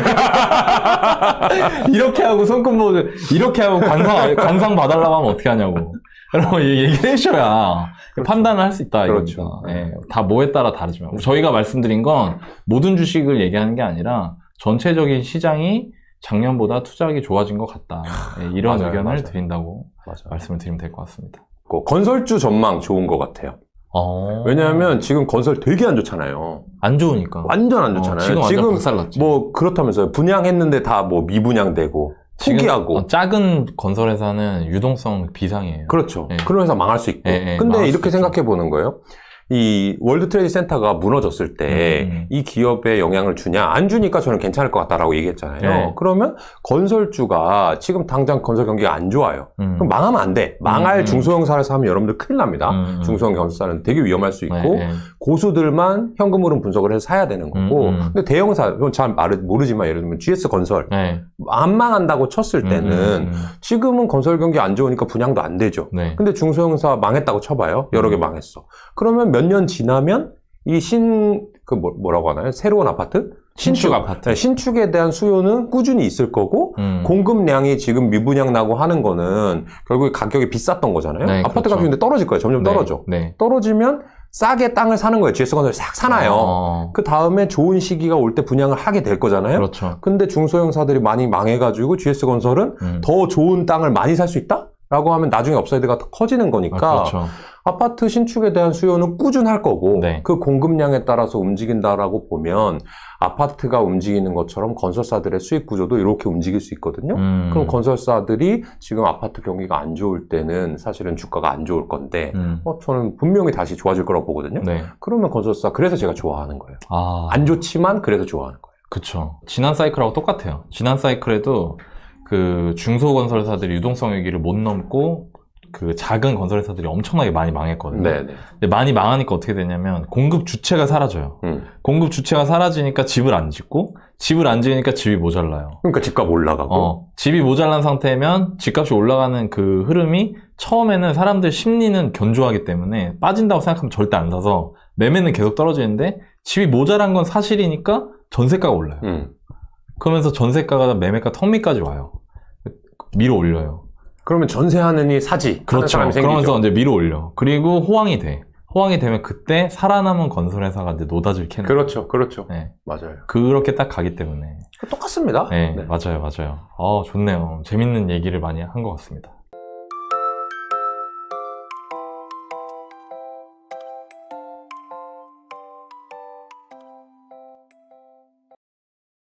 이렇게 하고 손금 이렇게 하고 관상 봐달라고 하면 어떻게 하냐고. 그럼 얘기를 해줘야 그렇죠. 판단을 할 수 있다. 그렇죠. 네. 다 뭐에 따라 다르지만. 저희가 말씀드린 건 모든 주식을 얘기하는 게 아니라 전체적인 시장이 작년보다 투자하기 좋아진 것 같다. 네, 이런 의견을 드린다고 말씀을 드리면 될 것 같습니다. 건설주 전망 좋은 것 같아요. 왜냐하면 지금 건설 되게 안 좋잖아요. 안 좋으니까. 완전 안 좋잖아요. 지금 박살났지. 뭐 그렇다면서요. 분양했는데 다 뭐 미분양되고 포기하고. 작은 건설회사는 유동성 비상이에요. 그렇죠. 네. 그런 회사 망할 수 있고. 근데 이렇게 생각해 보는 거예요. 이 월드 트레이드 센터가 무너졌을 때 이 기업에 영향을 주냐? 안 주니까 저는 괜찮을 것 같다라고 얘기했잖아요. 네. 그러면 건설주가 지금 당장 건설 경기가 안 좋아요. 그럼 망하면 안 돼. 망할 중소형사를 하면 여러분들 큰일 납니다. 중소형 건설사는 되게 위험할 수 있고 네. 고수들만 현금 흐름 분석을 해서 사야 되는 거고 근데 대형사, 잘 모르지만 예를 들면 GS건설 네. 안 망한다고 쳤을 때는 지금은 건설 경기 안 좋으니까 분양도 안 되죠. 네. 근데 중소형사 망했다고 쳐봐요. 여러 개 망했어. 그러면 몇 년 지나면 이 뭐라고 하나요? 새로운 아파트? 신축 아파트. 네, 신축에 대한 수요는 꾸준히 있을 거고 공급량이 지금 미분양 나고 하는 거는 결국에 가격이 비쌌던 거잖아요. 네, 아파트 그렇죠. 가격이 근데 떨어질 거예요. 점점 네. 떨어져. 네. 떨어지면 싸게 땅을 사는 거예요. GS건설이 싹 사나요. 그 다음에 좋은 시기가 올 때 분양을 하게 될 거잖아요. 그렇죠. 근데 중소형사들이 많이 망해가지고 GS건설은 더 좋은 땅을 많이 살 수 있다? 라고 하면 나중에 업사이드가 더 커지는 거니까 그렇죠. 아파트 신축에 대한 수요는 꾸준할 거고 네. 그 공급량에 따라서 움직인다라고 보면 아파트가 움직이는 것처럼 건설사들의 수익 구조도 이렇게 움직일 수 있거든요. 그럼 건설사들이 지금 아파트 경기가 안 좋을 때는 사실은 주가가 안 좋을 건데 저는 분명히 다시 좋아질 거라고 보거든요. 네. 그러면 건설사 그래서 제가 좋아하는 거예요. 아. 안 좋지만 그래서 좋아하는 거예요. 그쵸. 지난 사이클하고 똑같아요. 지난 사이클에도 그 중소건설사들이 유동성 위기를 못 넘고 그 작은 건설회사들이 엄청나게 많이 망했거든요. 네네. 근데 많이 망하니까 어떻게 되냐면 공급 주체가 사라져요. 공급 주체가 사라지니까 집을 안 짓고 집을 안 지으니까 집이 모자라요. 그러니까 집값 올라가고 집이 모자란 상태면 집값이 올라가는 그 흐름이 처음에는 사람들 심리는 견조하기 때문에 빠진다고 생각하면 절대 안 사서 매매는 계속 떨어지는데 집이 모자란 건 사실이니까 전세가가 올라요. 그러면서 전세가가 매매가 턱 밑까지 와요. 밀어 올려요. 그러면 전세하느니 사지. 그렇죠. 하는 사람이 생기죠. 그러면서 이제 밀어 올려. 그리고 호황이 돼. 호황이 되면 그때 살아남은 건설회사가 이제 노다지를 캐는. 그렇죠. 그렇죠. 네. 맞아요. 그렇게 딱 가기 때문에. 똑같습니다. 네, 맞아요, 맞아요. 좋네요. 재밌는 얘기를 많이 한 것 같습니다.